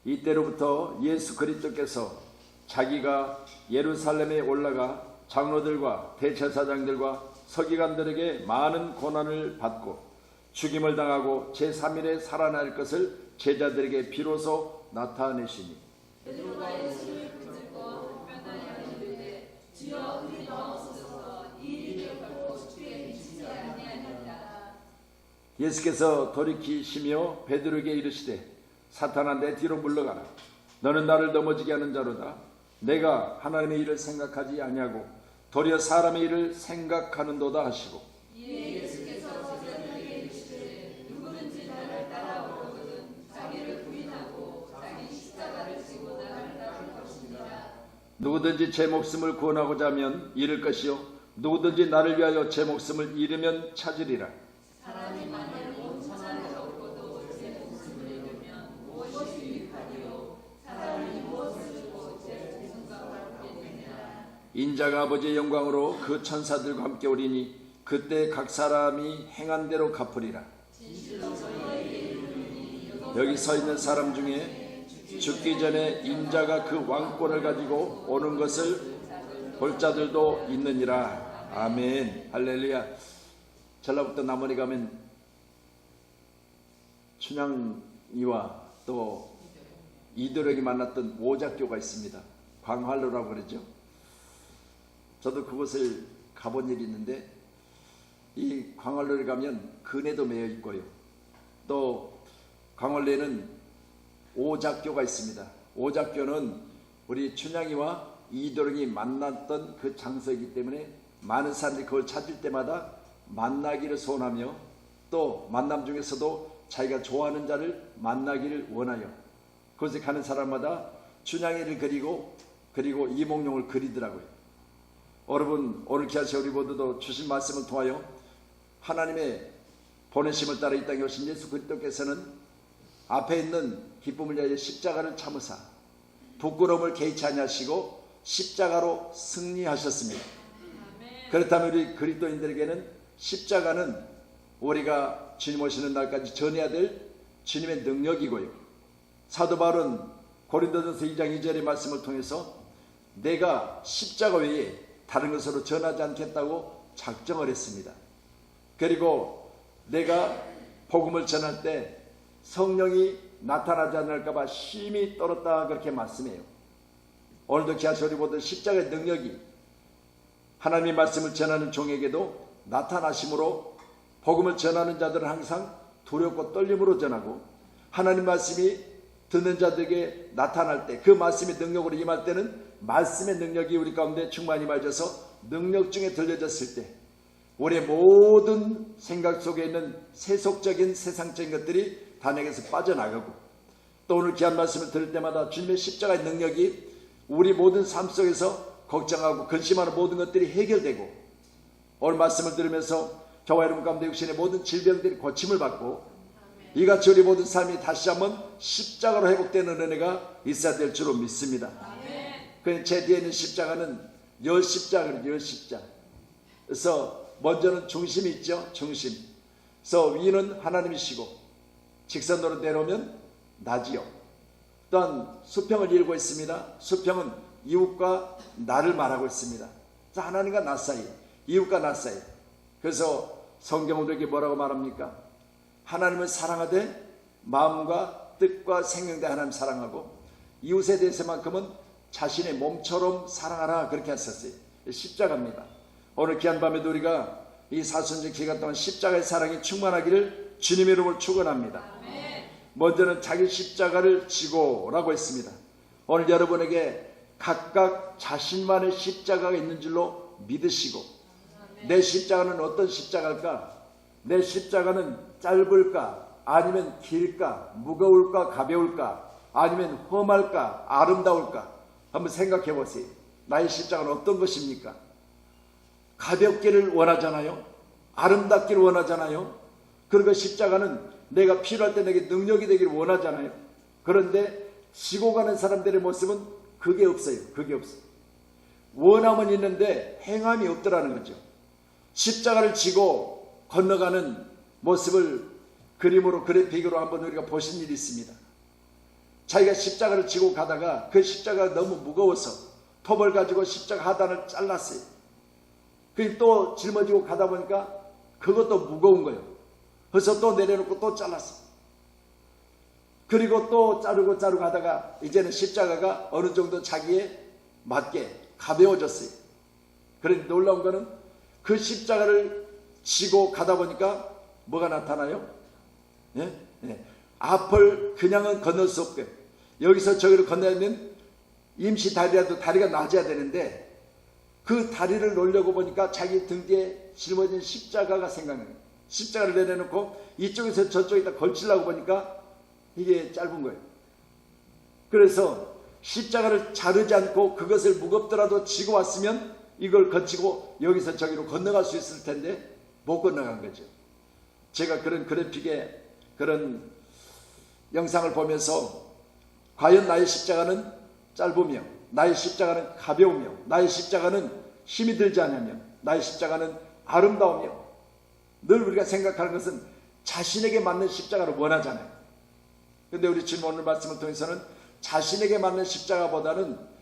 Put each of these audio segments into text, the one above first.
이때로부터 예수 그리스도께서 자기가 예루살렘에 올라가 장로들과 대제사장들과 서기관들에게 많은 고난을 받고 죽임을 당하고 제3일에 살아날 것을 제자들에게 비로소 나타내시니 베드로가 예수를 붙들고 변하여 이르되 주여 우리 나옵소서 이 일을 결코 주께 미치지 아니하니라. 예수께서 돌이키시며 베드로에게 이르시되 사탄아 내 뒤로 물러가라. 너는 나를 넘어지게 하는 자로다. 내가 하나님의 일을 생각하지 아니하고 도리어 사람의 일을 생각하는도다 하시고 예수께서 제자들에게 이르시되 누구든지 나를 따라오거든 자기를 부인하고 자기 십자가를 지고 나를 따를 것이니라. 누구든지 제 목숨을 구원하고자 하면 잃을 것이요 누구든지 나를 위하여 제 목숨을 잃으면 찾으리라. 사람이 만일 온 천하를 얻고도 제 목숨을 잃으면 무엇이 유익하리요. 사람이 무엇을 주고 제 목숨과 받겠느냐. 인자가 아버지의 영광으로 그 천사들과 함께 오리니 그때 각 사람이 행한 대로 갚으리라. 여기 서 있는 사람 중에 죽기 전에 인자가 그 왕권을 가지고 오는 것을 볼 자들도 있느니라. 아멘. 할렐루야. 전라북도 남원에 가면 춘향이와 또 이도령이 만났던 오작교가 있습니다. 광활로라고 그러죠. 저도 그곳을 가본 일이 있는데 이 광활로에 가면 근에도 매여 있고요. 또 광활로에는 오작교가 있습니다. 오작교는 우리 춘향이와 이도령이 만났던 그 장소이기 때문에 많은 사람들이 그걸 찾을 때마다 만나기를 소원하며 또 만남 중에서도 자기가 좋아하는 자를 만나기를 원하여 그곳에 가는 사람마다 춘향이를 그리고 이몽룡을 그리더라고요. 여러분 오늘 귀하신 우리 모두도 주신 말씀을 통하여 하나님의 보내심을 따라 이 땅에 오신 예수 그리스도께서는 앞에 있는 기쁨을 위하여 십자가를 참으사 부끄러움을 개의치 아니하시고 십자가로 승리하셨습니다. 그렇다면 우리 그리스도인들에게는 십자가는 우리가 주님 오시는 날까지 전해야 될 주님의 능력이고요. 사도 바울은 고린도전서 2장 2절의 말씀을 통해서 내가 십자가 외에 다른 것으로 전하지 않겠다고 작정을 했습니다. 그리고 내가 복음을 전할 때 성령이 나타나지 않을까봐 심히 떨었다 그렇게 말씀해요. 오늘도 귀하신 우리 모두 십자가의 능력이 하나님의 말씀을 전하는 종에게도 나타나심으로 복음을 전하는 자들은 항상 두렵고 떨림으로 전하고 하나님 말씀이 듣는 자들에게 나타날 때 그 말씀의 능력으로 임할 때는 말씀의 능력이 우리 가운데 충만히 임하셔서 능력 중에 들려졌을 때 우리의 모든 생각 속에 있는 세속적인 세상적인 것들이 다 내게서 빠져나가고 또 오늘 귀한 말씀을 들을 때마다 주님의 십자가의 능력이 우리 모든 삶 속에서 걱정하고 근심하는 모든 것들이 해결되고 오늘 말씀을 들으면서 저와 여러분 가운데 육신의 모든 질병들이 고침을 받고 이같이 우리 모든 삶이 다시 한번 십자가로 회복되는 은혜가 있어야 될 줄로 믿습니다. 그래서 제 뒤에 있는 십자가는 열십자가예요. 열십자가. 그래서 먼저는 중심이 있죠. 중심. 그래서 위는 하나님이시고 직선으로 내려오면 나지요. 또한 수평을 이루고 있습니다. 수평은 이웃과 나를 말하고 있습니다. 하나님과 나 사이, 이웃과 나 사이. 그래서 성경은 우리에게 뭐라고 말합니까? 하나님을 사랑하되 마음과 뜻과 생명대 하나님 사랑하고 이웃에 대해서만큼은 자신의 몸처럼 사랑하라 그렇게 하셨어요. 십자가입니다. 오늘 귀한 밤에도 우리가 이 사순절 기간 동안 십자가의 사랑이 충만하기를 주님의 이름으로 축원합니다. 먼저는 자기 십자가를 지고라고 했습니다. 오늘 여러분에게 각각 자신만의 십자가가 있는 줄로 믿으시고 내 십자가는 어떤 십자가일까? 내 십자가는 짧을까? 아니면 길까? 무거울까? 가벼울까? 아니면 험할까? 아름다울까? 한번 생각해 보세요. 나의 십자가는 어떤 것입니까? 가볍기를 원하잖아요. 아름답기를 원하잖아요. 그리고 십자가는 내가 필요할 때 내게 능력이 되기를 원하잖아요. 그런데 지고 가는 사람들의 모습은 그게 없어요. 그게 없어요. 원함은 있는데 행함이 없더라는 거죠. 십자가를 지고 건너가는 모습을 그림으로 그래픽으로 한번 우리가 보신 일이 있습니다. 자기가 십자가를 지고 가다가 그 십자가가 너무 무거워서 톱을 가지고 십자가 하단을 잘랐어요. 그리고 또 짊어지고 가다 보니까 그것도 무거운 거예요. 그래서 또 내려놓고 또 잘랐어요. 그리고 또 자르고 하다가 이제는 십자가가 어느 정도 자기에 맞게 가벼워졌어요. 그런데 놀라운 거는 그 십자가를 지고 가다 보니까 뭐가 나타나요? 예? 예. 앞을 그냥은 건널 수 없게 여기서 저기로 건너면 임시 다리라도 다리가 낮아야 되는데 그 다리를 놓으려고 보니까 자기 등 뒤에 짊어진 십자가가 생각나요. 십자가를 내려놓고 이쪽에서 저쪽에다 걸치려고 보니까 이게 짧은 거예요. 그래서 십자가를 자르지 않고 그것을 무겁더라도 지고 왔으면 이걸 거치고 여기서 저기로 건너갈 수 있을 텐데 못 건너간 거죠. 제가 그런 그래픽에 그런 영상을 보면서 과연 나의 십자가는 짧으며 나의 십자가는 가벼우며 나의 십자가는 힘이 들지 않으며 나의 십자가는 아름다우며 늘 우리가 생각하는 것은 자신에게 맞는 십자가를 원하잖아요. 그런데 우리 주님 오늘 말씀을 통해서는 자신에게 맞는 십자가보다는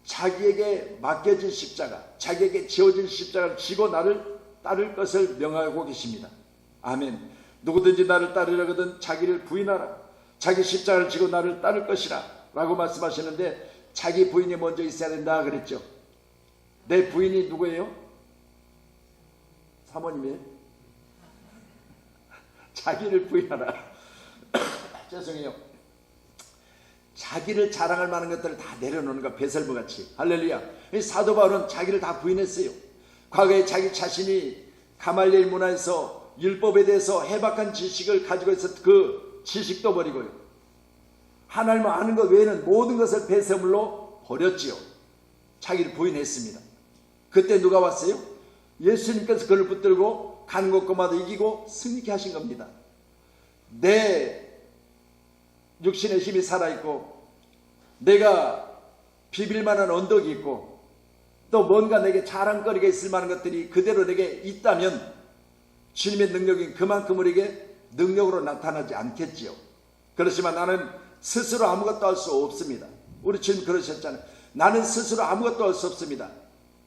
자기에게 맡겨진 십자가, 자기에게 지어진 십자가를 지고 나를 따를 것을 명하고 계십니다. 아멘. 누구든지 나를 따르려거든 자기를 부인하라. 자기 십자가를 지고 나를 따를 것이라 라고 말씀하시는데 자기 부인이 먼저 있어야 된다 그랬죠. 내 부인이 누구예요? 사모님이에요? 자기를 부인하라. 죄송해요. 자기를 자랑할 만한 것들을 다 내려놓는 거 배설부같이. 할렐루야. 사도 바울은 자기를 다 부인했어요. 과거에 자기 자신이 가말리엘 문화에서 율법에 대해서 해박한 지식을 가지고 있었던 그 지식도 버리고요. 하나님을 아는 것 외에는 모든 것을 배설물로 버렸지요. 자기를 부인했습니다. 그때 누가 왔어요? 예수님께서 그를 붙들고 가는 곳마다 이기고 승리케 하신 겁니다. 내 육신의 힘이 살아있고 내가 비빌 만한 언덕이 있고 또 뭔가 내게 자랑거리가 있을 만한 것들이 그대로 내게 있다면 주님의 능력이 그만큼 우리에게 능력으로 나타나지 않겠지요. 그렇지만 나는 스스로 아무것도 할 수 없습니다. 우리 주님 그러셨잖아요. 나는 스스로 아무것도 할 수 없습니다.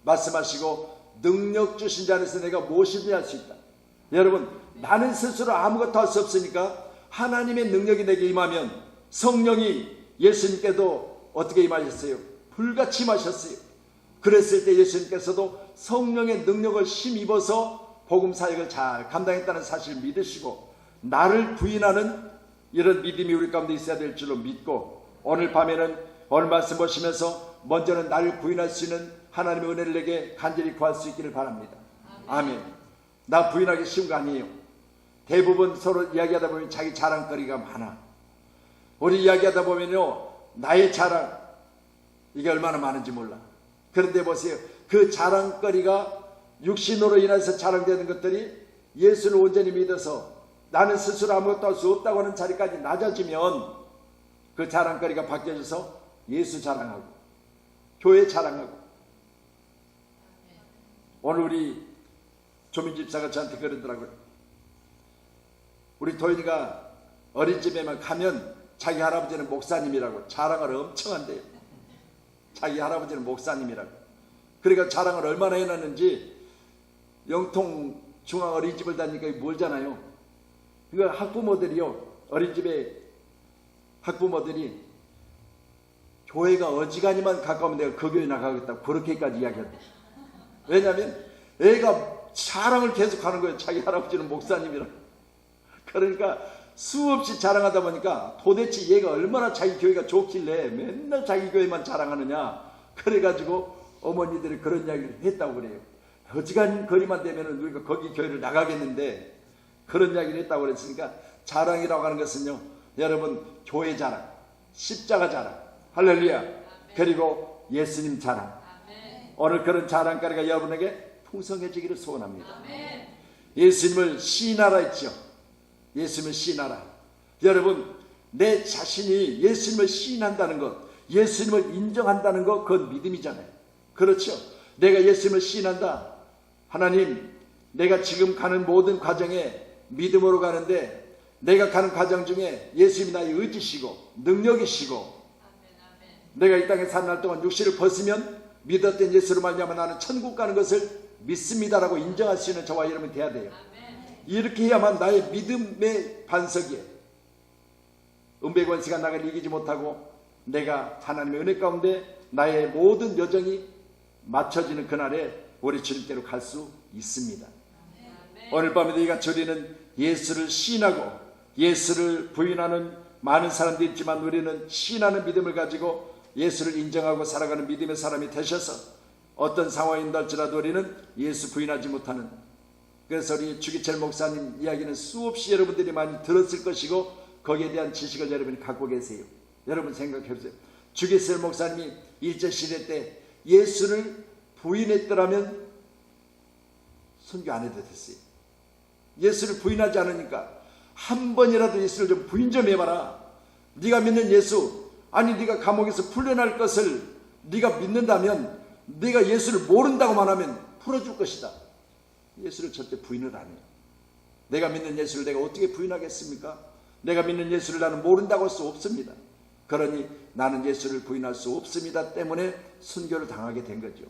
말씀하시고 능력 주신 자 안에서 내가 무엇이든지 할 수 있다. 여러분, 나는 스스로 아무것도 할 수 없으니까 하나님의 능력이 내게 임하면 성령이 예수님께도 어떻게 임하셨어요? 불같이 임하셨어요. 그랬을 때 예수님께서도 성령의 능력을 힘입어서 복음 사역을 잘 감당했다는 사실을 믿으시고 나를 부인하는 이런 믿음이 우리 가운데 있어야 될 줄로 믿고 오늘 밤에는 오늘 말씀 보시면서 먼저는 나를 부인할 수 있는 하나님의 은혜를 내게 간절히 구할 수 있기를 바랍니다. 아멘. 나 부인하기 쉬운 거 아니에요. 대부분 서로 이야기하다 보면 자기 자랑거리가 많아. 우리 이야기하다 보면요 나의 자랑 이게 얼마나 많은지 몰라. 그런데 보세요. 그 자랑거리가 육신으로 인해서 자랑되는 것들이 예수를 온전히 믿어서 나는 스스로 아무것도 할 수 없다고 하는 자리까지 낮아지면 그 자랑거리가 바뀌어져서 예수 자랑하고 교회 자랑하고. 오늘 우리 조민 집사가 저한테 그러더라고요. 우리 도인이가 어린집에만 가면 자기 할아버지는 목사님이라고 자랑을 엄청 한대요. 자기 할아버지는 목사님이라고. 그러니까 자랑을 얼마나 해놨는지 영통 중앙 어린이집을 다니니까 멀잖아요. 그러니까 학부모들이요. 어린이집에 학부모들이 교회가 어지간히만 가까우면 내가 그 교회 나가겠다고 그렇게까지 이야기한대. 왜냐하면 애가 자랑을 계속 하는 거예요. 자기 할아버지는 목사님이라고. 그러니까 수없이 자랑하다 보니까 도대체 얘가 얼마나 자기 교회가 좋길래 맨날 자기 교회만 자랑하느냐. 그래가지고 어머니들이 그런 이야기를 했다고 그래요. 어지간 거리만 되면 우리가 거기 교회를 나가겠는데 그런 이야기를 했다고 그랬으니까 자랑이라고 하는 것은요. 여러분 교회 자랑, 십자가 자랑, 할렐루야. 그리고 예수님 자랑. 오늘 그런 자랑거리가 여러분에게 풍성해지기를 소원합니다. 예수님을 시인하라 했죠. 예수님을 시인하라. 여러분 내 자신이 예수님을 시인한다는 것, 예수님을 인정한다는 것, 그건 믿음이잖아요. 그렇죠. 내가 예수님을 시인한다. 하나님, 내가 지금 가는 모든 과정에 믿음으로 가는데 내가 가는 과정 중에 예수님이 나의 의지시고 능력이시고 내가 이 땅에 사는 날 동안 육신을 벗으면 믿었던 예수로 말미암아 나는 천국 가는 것을 믿습니다라고 인정할 수 있는 저와 여러분이 돼야 돼요. 이렇게 해야만 나의 믿음의 반석이에요. 은배권세가 나를 이기지 못하고 내가 하나님의 은혜 가운데 나의 모든 여정이 맞춰지는 그날에 우리 주님께로 갈 수 있습니다. 오늘 밤에도 이가 저리는 예수를 시인하고 예수를 부인하는 많은 사람들이 있지만 우리는 시인하는 믿음을 가지고 예수를 인정하고 살아가는 믿음의 사람이 되셔서 어떤 상황이 있을지라도 우리는 예수 부인하지 못하는, 그래서 우리 주기철 목사님 이야기는 수없이 여러분들이 많이 들었을 것이고 거기에 대한 지식을 여러분이 갖고 계세요. 여러분 생각해 보세요. 주기철 목사님이 일제시대 때 예수를 부인했더라면 선교 안 해도 됐어요. 예수를 부인하지 않으니까 한 번이라도 예수를 좀 부인 좀 해봐라. 네가 믿는 예수, 아니 네가 감옥에서 풀려날 것을 네가 믿는다면, 네가 예수를 모른다고만 하면 풀어줄 것이다. 예수를 절대 부인을 안 해요. 내가 믿는 예수를 내가 어떻게 부인하겠습니까? 내가 믿는 예수를 나는 모른다고 할 수 없습니다. 그러니 나는 예수를 부인할 수 없습니다 때문에 순교를 당하게 된 거죠.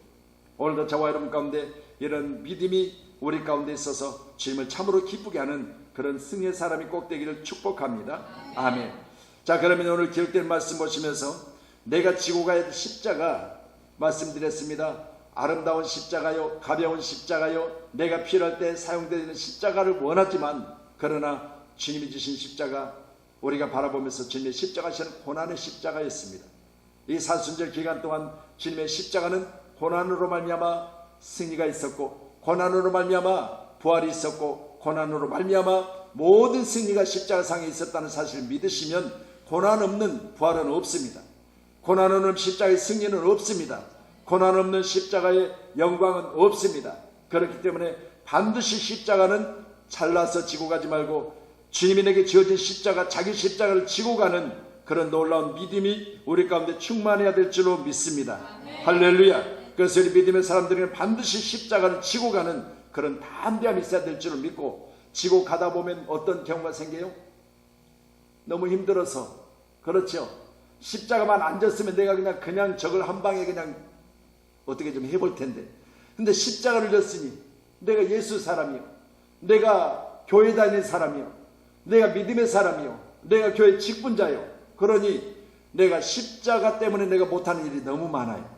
오늘도 저와 여러분 가운데 이런 믿음이 우리 가운데 있어서 주님을 참으로 기쁘게 하는 그런 승리의 사람이 꼭 되기를 축복합니다. 아멘. 자, 그러면 오늘 기록된 말씀 보시면서 내가 지고 가야 할 십자가 말씀드렸습니다. 아름다운 십자가요, 가벼운 십자가요, 내가 필요할 때 사용되는 십자가를 원하지만, 그러나 주님이 주신 십자가, 우리가 바라보면서 주님의 십자가시는 고난의 십자가였습니다. 이 사순절 기간 동안 주님의 십자가는 고난으로 말미암아 승리가 있었고, 고난으로 말미암아 부활이 있었고, 고난으로 말미암아 모든 승리가 십자가상에 있었다는 사실을 믿으시면 고난 없는 부활은 없습니다. 고난 없는 십자가의 승리는 없습니다. 고난 없는 십자가의 영광은 없습니다. 그렇기 때문에 반드시 십자가는 잘라서 지고 가지 말고 주님이 내게 지어진 십자가, 자기 십자가를 지고 가는 그런 놀라운 믿음이 우리 가운데 충만해야 될 줄로 믿습니다. 할렐루야. 그래서 우리 믿음의 사람들은 반드시 십자가를 지고 가는 그런 담대함이 있어야 될 줄을 믿고, 지고 가다 보면 어떤 경우가 생겨요? 너무 힘들어서, 그렇죠. 십자가만 앉았으면 내가 그냥 저걸 한 방에 그냥 어떻게 좀 해볼 텐데, 근데 십자가를 졌으니 내가 예수 사람이요, 내가 교회 다니는 사람이요, 내가 믿음의 사람이요, 내가 교회 직분자요. 그러니 내가 십자가 때문에 내가 못하는 일이 너무 많아요.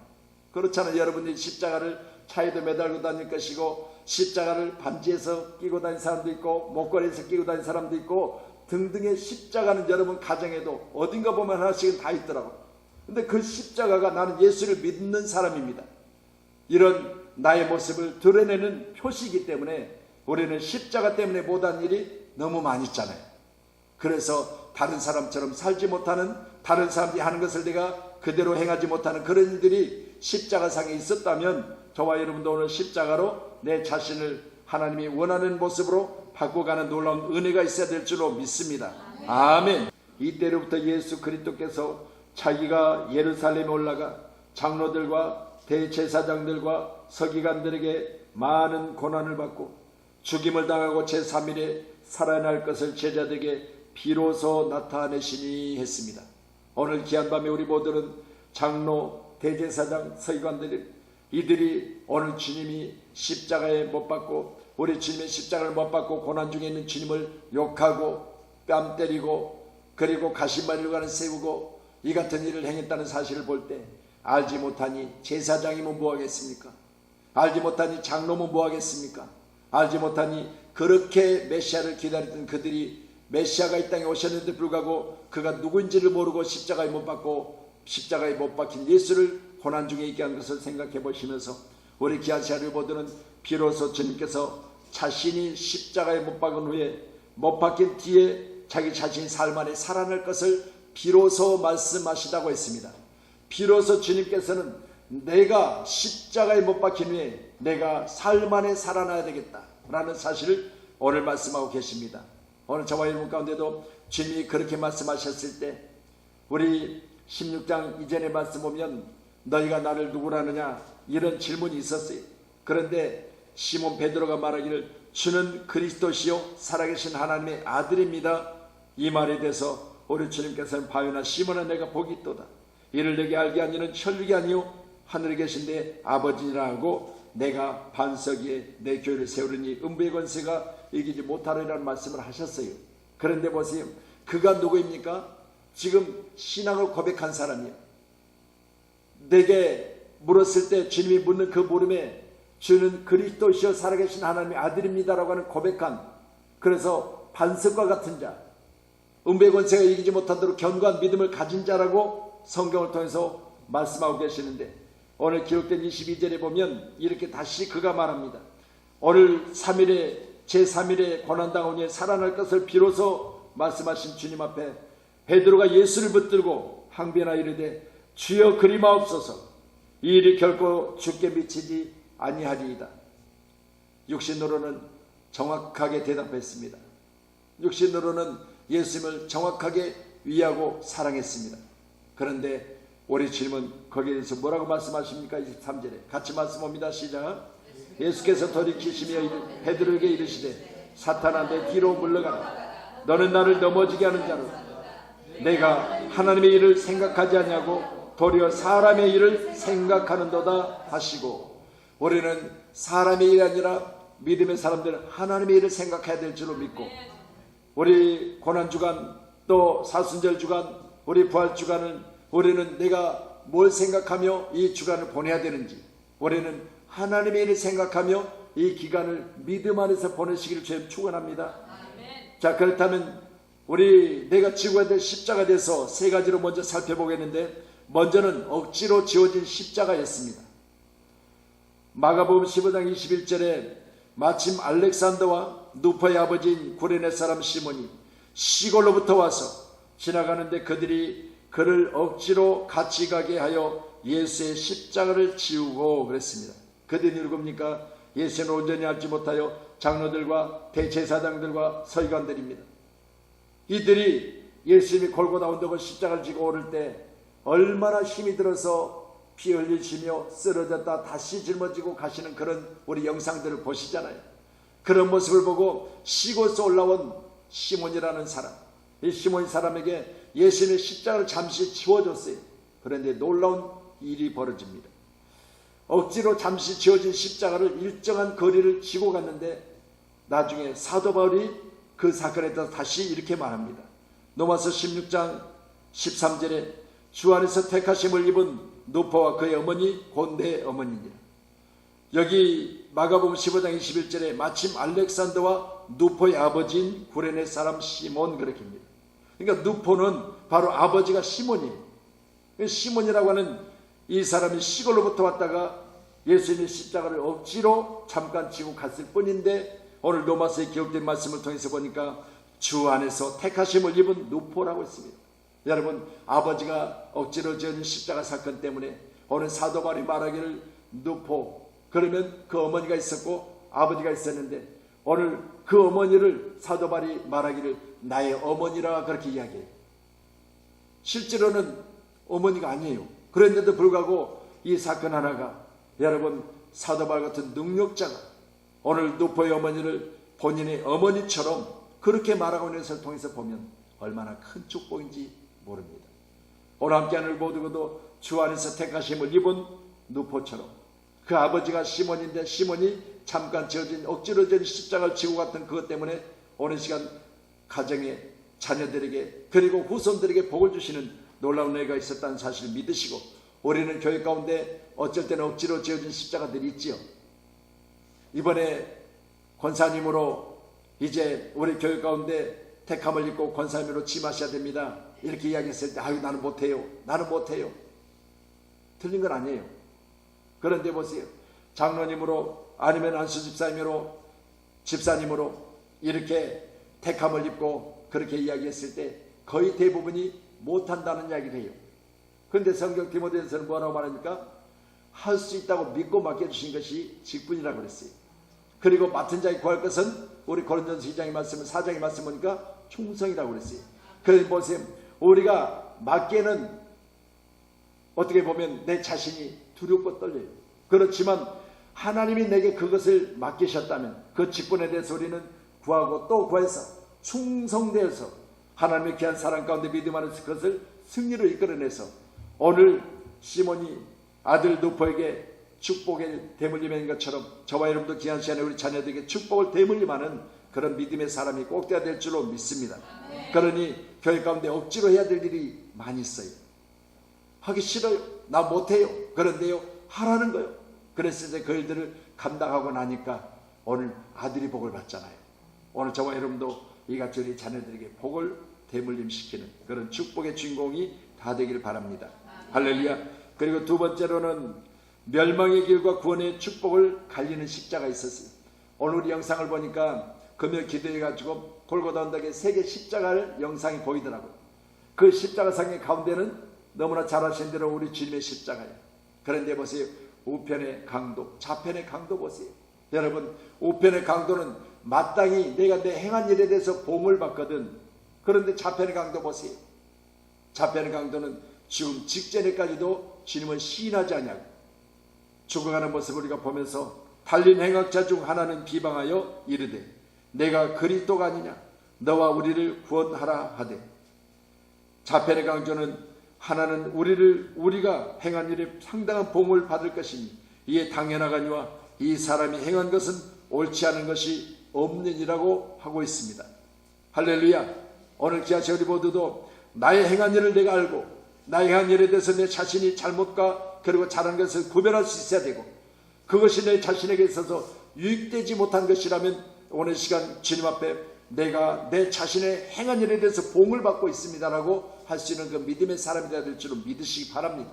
그렇잖아요. 여러분들이 십자가를 차에도 매달고 다닐 것이고, 십자가를 반지에서 끼고 다니는 사람도 있고, 목걸이에서 끼고 다니는 사람도 있고, 등등의 십자가는 여러분 가정에도 어딘가 보면 하나씩은 다 있더라고요. 근데 그 십자가가 나는 예수를 믿는 사람입니다, 이런 나의 모습을 드러내는 표시이기 때문에 우리는 십자가 때문에 못한 일이 너무 많이 있잖아요. 그래서 다른 사람처럼 살지 못하는, 다른 사람들이 하는 것을 내가 그대로 행하지 못하는 그런 일들이 십자가상에 있었다면, 저와 여러분도 오늘 십자가로 내 자신을 하나님이 원하는 모습으로 바꿔가는 놀라운 은혜가 있어야 될 줄로 믿습니다. 아멘. 이때로부터 예수 그리스도께서 자기가 예루살렘에 올라가 장로들과 대제사장들과 서기관들에게 많은 고난을 받고 죽임을 당하고 제3일에 살아날 것을 제자들에게 비로소 나타내시니 했습니다. 오늘 귀한 밤에 우리 모두는 장로, 대제사장, 서기관들이, 이들이 오늘 주님이 십자가에 못 박고, 우리 주님의 십자가를 못 박고 고난 중에 있는 주님을 욕하고 뺨 때리고 그리고 가시마리로 가는 세우고 이 같은 일을 행했다는 사실을 볼 때, 알지 못하니 제사장이면 뭐하겠습니까? 알지 못하니 장로면 뭐하겠습니까? 알지 못하니 그렇게 메시아를 기다리던 그들이 메시아가 이 땅에 오셨는데 불구하고 그가 누구인지를 모르고 십자가에 못 박고 십자가에 못 박힌 예수를 고난 중에 있게 한 것을 생각해 보시면서, 우리 귀한 시간을 보더는 비로소 주님께서 자신이 십자가에 못 박은 후에, 못 박힌 뒤에 자기 자신이 삶 안에 살아날 것을 비로소 말씀하시다고 했습니다. 비로소 주님께서는 내가 십자가에 못 박힌 후에 내가 삶 안에 살아나야 되겠다라는 사실을 오늘 말씀하고 계십니다. 오늘 저와 여러분 가운데도 주님이 그렇게 말씀하셨을 때, 우리 16장 이전의 말씀 보면 너희가 나를 누구라느냐 이런 질문이 있었어요. 그런데 시몬 베드로가 말하기를 주는 그리스도시요 살아계신 하나님의 아들입니다, 이 말에 대해서 우리 주님께서는 바요나 시몬아 내가 복이 있도다, 이를 내게 알게 한 이는 혈육이 아니요 하늘에 계신데 아버지니라 하고 내가 반석 위에 내 교회를 세우리니 음부의 권세가 이기지 못하리라는 말씀을 하셨어요. 그런데 보세요. 그가 누구입니까? 지금 신앙을 고백한 사람이에요. 내게 물었을 때 주님이 묻는 그 물음에 주는 그리스도시여 살아계신 하나님의 아들입니다라고 하는 고백한, 그래서 반석과 같은 자, 음부의 권세가 이기지 못하도록 견고한 믿음을 가진 자라고 성경을 통해서 말씀하고 계시는데, 오늘 기록된 22절에 보면 이렇게 다시 그가 말합니다. 오늘 3일에 제3일에 고난당한 후에 살아날 것을 비로소 말씀하신 주님 앞에 베드로가 예수를 붙들고 항변하 이르되 주여 그리마옵소서, 이 일이 결코 주께 미치지 아니하리이다. 육신으로는 정확하게 대답했습니다. 육신으로는 예수님을 정확하게 위하고 사랑했습니다. 그런데 우리 주님은 거기에 대해서 뭐라고 말씀하십니까? 23절에 같이 말씀합니다. 시작. 예수께서 돌이키시며 베드로에게 이르시되 사탄아 내 뒤로 물러가라. 너는 나를 넘어지게 하는 자로다. 내가 하나님의 일을 생각하지 않냐고 도리어 사람의 일을 생각하는도다 하시고, 우리는 사람의 일이 아니라 믿음의 사람들은 하나님의 일을 생각해야 될 줄로 믿고, 우리 고난주간 또 사순절주간 우리 부활주간은 우리는 내가 뭘 생각하며 이 주간을 보내야 되는지, 우리는 하나님의 일을 생각하며 이 기간을 믿음 안에서 보내시기를 주님 축원합니다. 자, 그렇다면 내가 지고야 될 십자가 돼서 세 가지로 먼저 살펴보겠는데, 먼저는 억지로 지어진 십자가였습니다. 마가복음 15장 21절에 마침 알렉산더와 누포의 아버지인 구레네 사람 시몬이 시골로부터 와서 지나가는데 그들이 그를 억지로 같이 가게 하여 예수의 십자가를 지우고 그랬습니다. 그들이 누굽니까? 예수는 온전히 알지 못하여 장로들과 대제사장들과 서기관들입니다. 이들이 예수님이 골고다 언덕을 십자가를 지고 오를 때 얼마나 힘이 들어서 피 흘리시며 쓰러졌다 다시 짊어지고 가시는 그런 우리 영상들을 보시잖아요. 그런 모습을 보고 시골에서 올라온 시몬이라는 사람, 이 시몬 사람에게 예수님의 십자가를 잠시 지워줬어요. 그런데 놀라운 일이 벌어집니다. 억지로 잠시 지어진 십자가를 일정한 거리를 지고 갔는데 나중에 사도 바울이 그 사건에 대해서 다시 이렇게 말합니다. 로마서 16장 13절에 주 안에서 택하심을 입은 누포와 그의 어머니 곧 내 어머니니라. 여기 마가복음 15장 21절에 마침 알렉산더와 누포의 아버지인 구레네 사람 시몬 그렇게 합니다. 그러니까 누포는 바로 아버지가 시몬이에요. 시몬이라고 하는 이 사람이 시골로부터 왔다가 예수님의 십자가를 억지로 잠깐 지고 갔을 뿐인데, 오늘 로마서에 기록된 말씀을 통해서 보니까 주 안에서 택하심을 입은 누포라고 했습니다. 여러분, 아버지가 억지로 지은 십자가 사건 때문에 오늘 사도 바울이 말하기를 누포, 그러면 그 어머니가 있었고 아버지가 있었는데, 오늘 그 어머니를 사도 바울이 말하기를 나의 어머니라 그렇게 이야기해요. 실제로는 어머니가 아니에요. 그런데도 불구하고 이 사건 하나가, 여러분, 사도 바울 같은 능력자가 오늘 누포의 어머니를 본인의 어머니처럼 그렇게 말하고 있는 것을 통해서 보면 얼마나 큰 축복인지 모릅니다. 오늘 함께하는 모두도 주 안에서 택하심을 입은 누포처럼 그 아버지가 시몬인데, 시몬이 잠깐 지어진 억지로 지은 십자가를 지고 갔던 그것 때문에 오늘 시간 가정에 자녀들에게 그리고 후손들에게 복을 주시는 놀라운 은혜가 있었다는 사실을 믿으시고, 우리는 교회 가운데 어쩔 때는 억지로 지어진 십자가들이 있지요. 이번에 권사님으로 이제 우리 교회 가운데 택함을 입고 권사님으로 취임하셔야 됩니다. 이렇게 이야기했을 때 아유 나는 못해요. 나는 못해요. 틀린 건 아니에요. 그런데 보세요. 장로님으로 아니면 안수 집사님으로 이렇게 택함을 입고 그렇게 이야기했을 때 거의 대부분이 못한다는 이야기를 해요. 그런데 성경 디모데전서는 뭐라고 말합니까? 할 수 있다고 믿고 맡겨주신 것이 직분이라고 그랬어요. 그리고 맡은 자에 구할 것은 우리 고린도전서 2장의 말씀을 4장의 말씀 보니까 충성이라고 그랬어요. 그래서 보세요. 우리가 맡기에는 어떻게 보면 내 자신이 두렵고 떨려요. 그렇지만 하나님이 내게 그것을 맡기셨다면 그 직분에 대해서 우리는 구하고 또 구해서 충성되어서 하나님의 귀한 사랑 가운데 믿음 안에서 그것을 승리로 이끌어내서 오늘 시몬이 아들 누포에게 축복의 대물림인 것처럼 저와 여러분도 귀한 시간에 우리 자녀들에게 축복을 대물림하는 그런 믿음의 사람이 꼭 돼야 될 줄로 믿습니다. 그러니 교회 가운데 억지로 해야 될 일이 많이 있어요. 하기 싫어요. 나 못해요. 그런데요, 하라는 거예요. 그래서 이제 그 일들을 감당하고 나니까 오늘 아들이 복을 받잖아요. 오늘 저와 여러분도 이같이 우리 자녀들에게 복을 대물림시키는 그런 축복의 주인공이 다 되길 바랍니다. 할렐루야. 그리고 두 번째로는 멸망의 길과 구원의 축복을 갈리는 십자가 있었어요. 오늘 우리 영상을 보니까 금요 기도해가지고 골고다 언덕에 3개 십자가를 영상이 보이더라고요. 그 십자가상의 가운데는 너무나 잘 아시는 대로 우리 주님의 십자가예요. 그런데 보세요. 우편의 강도, 좌편의 강도 보세요. 여러분, 우편의 강도는 마땅히 내가 내 행한 일에 대해서 보응을 받거든. 그런데 좌편의 강도 보세요. 좌편의 강도는 죽음 직전에까지도 주님을 시인하지 않냐고. 죽어가는 모습을 우리가 보면서 달린 행악자 중 하나는 비방하여 이르되 내가 그리스도가 아니냐 너와 우리를 구원하라 하되, 좌편의 강조는 하나는 우리가 행한 일에 상당한 보응을 받을 것이니 이에 당연하거니와 이 사람이 행한 것은 옳지 않은 것이 없느니라고 하고 있습니다. 할렐루야. 오늘 기아체 우리 모두도 나의 행한 일을 내가 알고 나의 행한 일에 대해서 내 자신이 잘못과 그리고 잘한 것을 구별할 수 있어야 되고, 그것이 내 자신에게 있어서 유익되지 못한 것이라면 오늘 시간 주님 앞에 내가 내 자신의 행한 일에 대해서 보응을 받고 있습니다라고 할 수 있는 그 믿음의 사람이 되어야 될 줄을 믿으시기 바랍니다.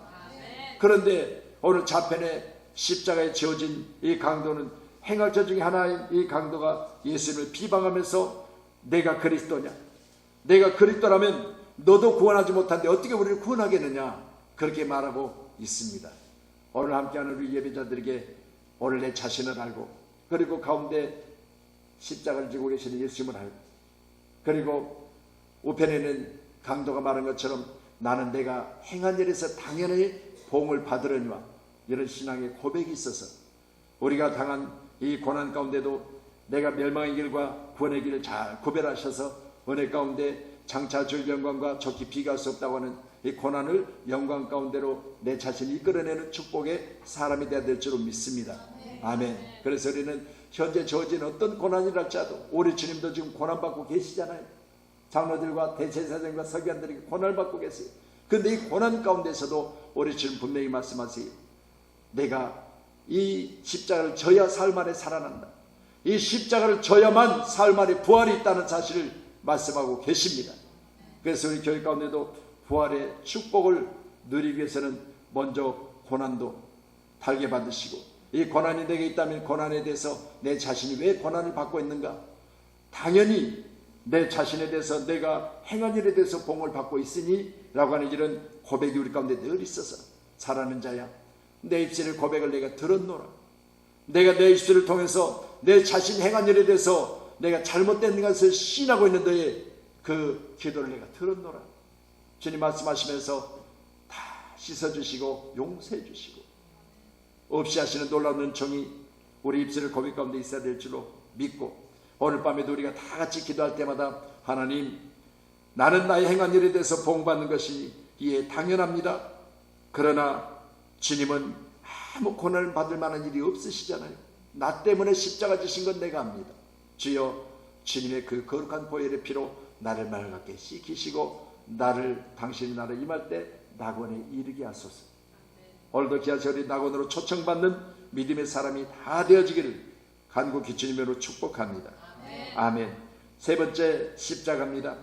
그런데 오늘 좌편에 십자가에 지어진 이 강도는 행악자 중에 하나인 이 강도가 예수님을 비방하면서 내가 그리스도냐, 내가 그리스도라면 너도 구원하지 못한데 어떻게 우리를 구원하겠느냐, 그렇게 말하고 있습니다. 오늘 함께하는 우리 예배자들에게 오늘 내 자신을 알고, 그리고 가운데 십자가를 지고 계시는 예수님을 알고, 그리고 우편에는 강도가 말한 것처럼 나는 내가 행한 일에서 당연히 보응을 받으려니와 이런 신앙의 고백이 있어서 우리가 당한 이 고난 가운데도 내가 멸망의 길과 구원의 길을 잘 구별하셔서 은혜 가운데 장차 줄 영광과 적기 비교할 수 없다고 하는 이 고난을 영광 가운데로 내 자신이 이끌어내는 축복의 사람이 되어야 될 줄로 믿습니다. 아멘. 그래서 우리는 현재 저어진 어떤 고난이랄지라도 우리 주님도 지금 고난받고 계시잖아요. 장로들과 대제사장과 서기관들에게 고난을 받고 계세요. 그런데 이 고난 가운데서도 우리 주님 분명히 말씀하세요. 내가 이 십자가를 져야 사흘 만에 살아난다. 이 십자가를 져야만 사흘 만에 부활이 있다는 사실을 말씀하고 계십니다. 그래서 우리 교회 가운데도 부활의 축복을 누리기 위해서는 먼저 고난도 달게 받으시고, 이 고난이 내게 있다면 고난에 대해서 내 자신이 왜 고난을 받고 있는가, 당연히 내 자신에 대해서 내가 행한 일에 대해서 보응을 받고 있으니 라고 하는 이런 고백이 우리 가운데 늘 있어서, 사랑하는 자야 내 입술의 고백을 내가 들었노라. 내가 내 입술을 통해서 내 자신 행한 일에 대해서 내가 잘못된 것을 시인하고 있는 너의 그 기도를 내가 들었노라. 주님 말씀하시면서 다 씻어주시고 용서해 주시고 없이 하시는 놀라운 은총이 우리 입술의 고백 가운데 있어야 될 줄로 믿고, 오늘 밤에도 우리가 다 같이 기도할 때마다 하나님, 나는 나의 행한 일에 대해서 보응받는 것이 이에 당연합니다. 그러나 주님은 아무 고난을 받을 만한 일이 없으시잖아요. 나 때문에 십자가 지신 건 내가 압니다. 주여, 주님의 그 거룩한 보혈의 피로 나를 맑게 씻기시고 당신이 나를 임할 때 낙원에 이르게 하소서. 오늘도 기아철이 낙원으로 초청받는 믿음의 사람이 다 되어지기를 간곡히 주님으로 축복합니다. 아멘. 세 번째 십자가입니다.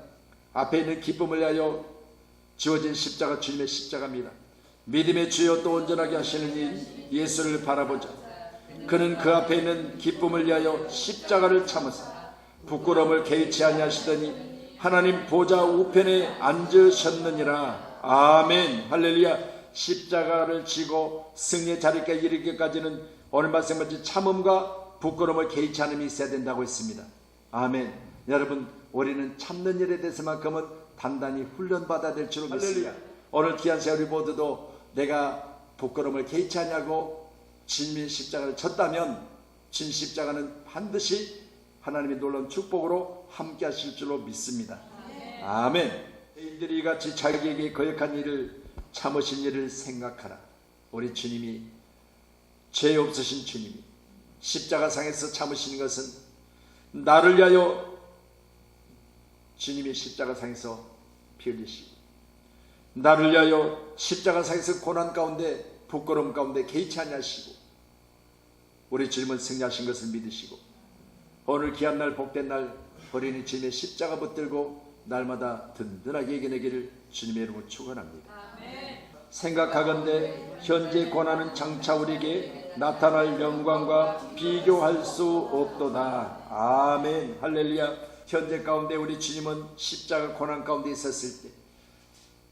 앞에 있는 기쁨을 위하여 지어진 십자가 주님의 십자가입니다. 믿음의 주여 또 온전하게 하시는 이 예수를 바라보자. 그는 그 앞에 있는 기쁨을 위하여 십자가를 참으사 부끄러움을 개의치 아니하시더니 하나님 보좌 우편에 앉으셨느니라. 아멘. 할렐루야. 십자가를 지고 승리의 자리에 이르기까지는 오늘 말씀같이 참음과 부끄러움을 개의치 않음이 있어야 된다고 했습니다. 아멘. 여러분, 우리는 참는 일에 대해서만큼은 단단히 훈련받아야 될 줄로 믿습니다. 오늘 귀한 세월이 모두도 내가 부끄러움을 개의치 않냐고 진미 십자가를 졌다면 진 십자가는 반드시 하나님의 놀라운 축복으로 함께 하실 줄로 믿습니다. 아멘. 인들이 같이 자기에게 거역한 일을 참으신 일을 생각하라. 우리 주님이, 죄 없으신 주님이 십자가상에서 참으시는 것은 나를 위하여 주님이 십자가상에서 피 흘리시고, 나를 위하여 십자가상에서 고난 가운데 부끄러움 가운데 개의치 아니하시고, 우리 주님은 승리하신 것을 믿으시고, 오늘 귀한 날 복된 날 어린이 주님의 십자가 붙들고 날마다 든든하게 이겨내기를 주님의 이름으로 축원합니다. 생각하건대 현재 고난은 장차 우리에게 나타날 영광과 비교할 수 없도다. 아멘. 할렐루야. 현재 가운데 우리 주님은 십자가 고난 가운데 있었을 때,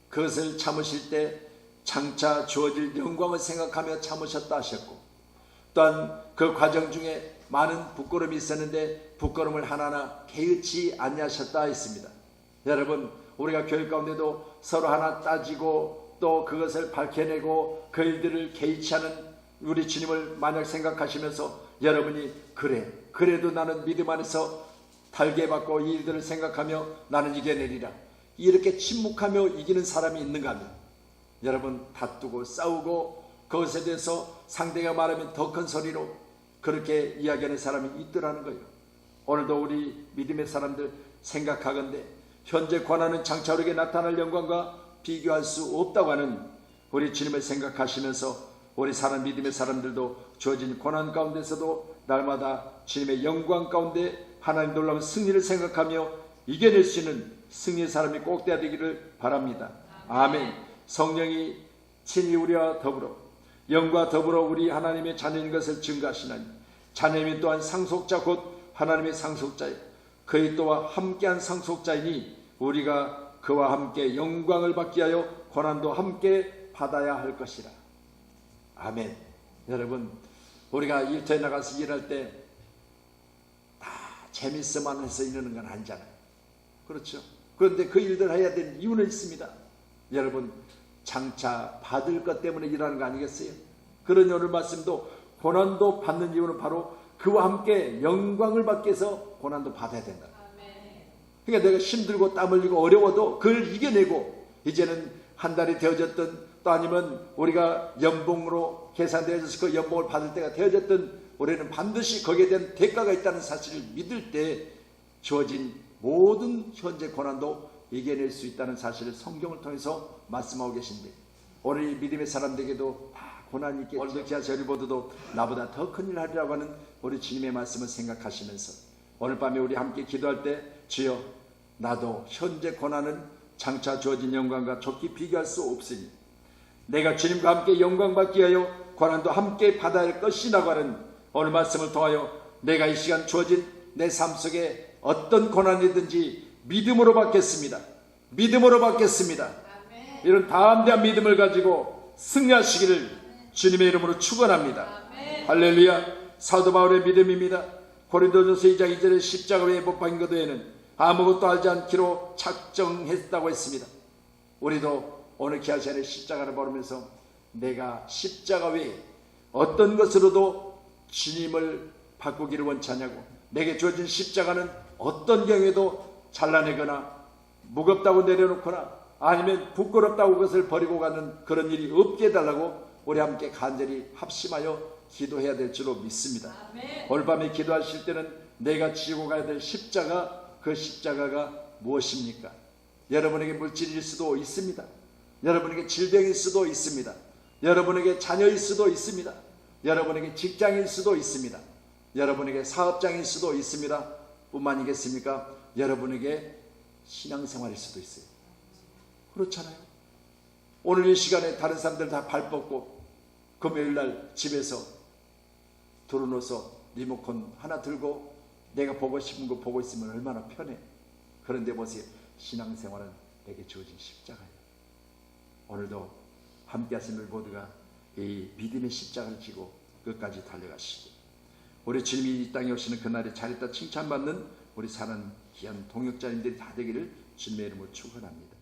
그것을 참으실 때 장차 주어질 영광을 생각하며 참으셨다 하셨고, 또한 그 과정 중에 많은 부끄러움이 있었는데 부끄러움을 하나하나 개의치 아니하셨다 했습니다. 여러분, 우리가 교회 가운데도 서로 하나 따지고 또 그것을 밝혀내고 그 일들을 개의치 않은 우리 주님을 만약 생각하시면서 여러분이 그래도 나는 믿음 안에서 달게 받고 이 일들을 생각하며 나는 이겨내리라, 이렇게 침묵하며 이기는 사람이 있는가 하면, 여러분 다투고 싸우고 그것에 대해서 상대가 말하면 더 큰 소리로 그렇게 이야기하는 사람이 있더라는 거예요. 오늘도 우리 믿음의 사람들 생각하건대 현재 고난은 장차 우리에게 나타날 영광과 비교할 수 없다고 하는 우리 주님을 생각하시면서 우리 사는 믿음의 사람들도 주어진 고난 가운데서도 날마다 주님의 영광 가운데 하나님 놀라운 승리를 생각하며 이겨낼 수 있는 승리의 사람이 꼭 되어야 되기를 바랍니다. 아멘. 성령이 친히 우리와 더불어 영과 더불어 우리 하나님의 자녀인 것을 증거하시나니, 자녀님이 또한 상속자 곧 하나님의 상속자요 그의 또한 함께한 상속자이니 우리가 그와 함께 영광을 받기 위하여 고난도 함께 받아야 할 것이라. 아멘. 여러분, 우리가 일터에 나가서 일할 때 다 재밌어만 해서 이러는 건 아니잖아요. 그렇죠? 그런데 그 일들 해야 되는 이유는 있습니다. 여러분, 장차 받을 것 때문에 일하는 거 아니겠어요? 그런 오늘 말씀도 고난도 받는 이유는 바로 그와 함께 영광을 받기 위해서 고난도 받아야 된다. 그러니까 내가 힘들고 땀 흘리고 어려워도 그걸 이겨내고, 이제는 한 달이 되어졌든 또 아니면 우리가 연봉으로 계산되어져서 그 연봉을 받을 때가 되어졌든 우리는 반드시 거기에 대한 대가가 있다는 사실을 믿을 때 주어진 모든 현재 고난도 이겨낼 수 있다는 사실을 성경을 통해서 말씀하고 계신데, 오늘 이 믿음의 사람들에게도 다 고난이 있겠죠. 오늘도 지하철이 보도도 나보다 더 큰일 하리라고 하는 우리 주님의 말씀을 생각하시면서 오늘 밤에 우리 함께 기도할 때, 주여 나도 현재 고난은 장차 주어진 영광과 좋게 비교할 수 없으니 내가 주님과 함께 영광 받기 위하여 고난도 함께 받아야 할 것이라고 하는 오늘 말씀을 통하여 내가 이 시간 주어진 내 삶 속에 어떤 고난이든지 믿음으로 받겠습니다. 믿음으로 받겠습니다. 아멘. 이런 담대한 믿음을 가지고 승리하시기를 주님의 이름으로 축원합니다. 아멘. 할렐루야. 사도 바울의 믿음입니다. 고린도전서 2장 2절에 십자가 위에 못 박힌 것 외에는 아무것도 알지 않기로 작정했다고 했습니다. 우리도 오늘 귀한 시간에 십자가를 바르면서 내가 십자가 외에 어떤 것으로도 주님을 바꾸기를 원치 않냐고, 내게 주어진 십자가는 어떤 경우에도 잘라내거나 무겁다고 내려놓거나 아니면 부끄럽다고 그것을 버리고 가는 그런 일이 없게 해달라고 우리 함께 간절히 합심하여 기도해야 될 줄로 믿습니다. 아멘. 오늘 밤에 기도하실 때는 내가 지고 가야 될 십자가, 그 십자가가 무엇입니까? 여러분에게 물질일 수도 있습니다. 여러분에게 질병일 수도 있습니다. 여러분에게 자녀일 수도 있습니다. 여러분에게 직장일 수도 있습니다. 여러분에게 사업장일 수도 있습니다. 뿐만이겠습니까? 여러분에게 신앙생활일 수도 있어요. 그렇잖아요. 오늘 이 시간에 다른 사람들 다 발 뻗고 금요일날 집에서 들어놓아서 리모컨 하나 들고 내가 보고 싶은 거 보고 있으면 얼마나 편해. 그런데 보세요, 신앙생활은 내게 주어진 십자가예요. 오늘도 함께 하신 우리 모두가 이 믿음의 십자가를 지고 끝까지 달려가시고, 우리 주님이 이 땅에 오시는 그날에 잘했다 칭찬받는 우리 사는 귀한 동역자님들이 다 되기를 주님의 이름으로 축원합니다.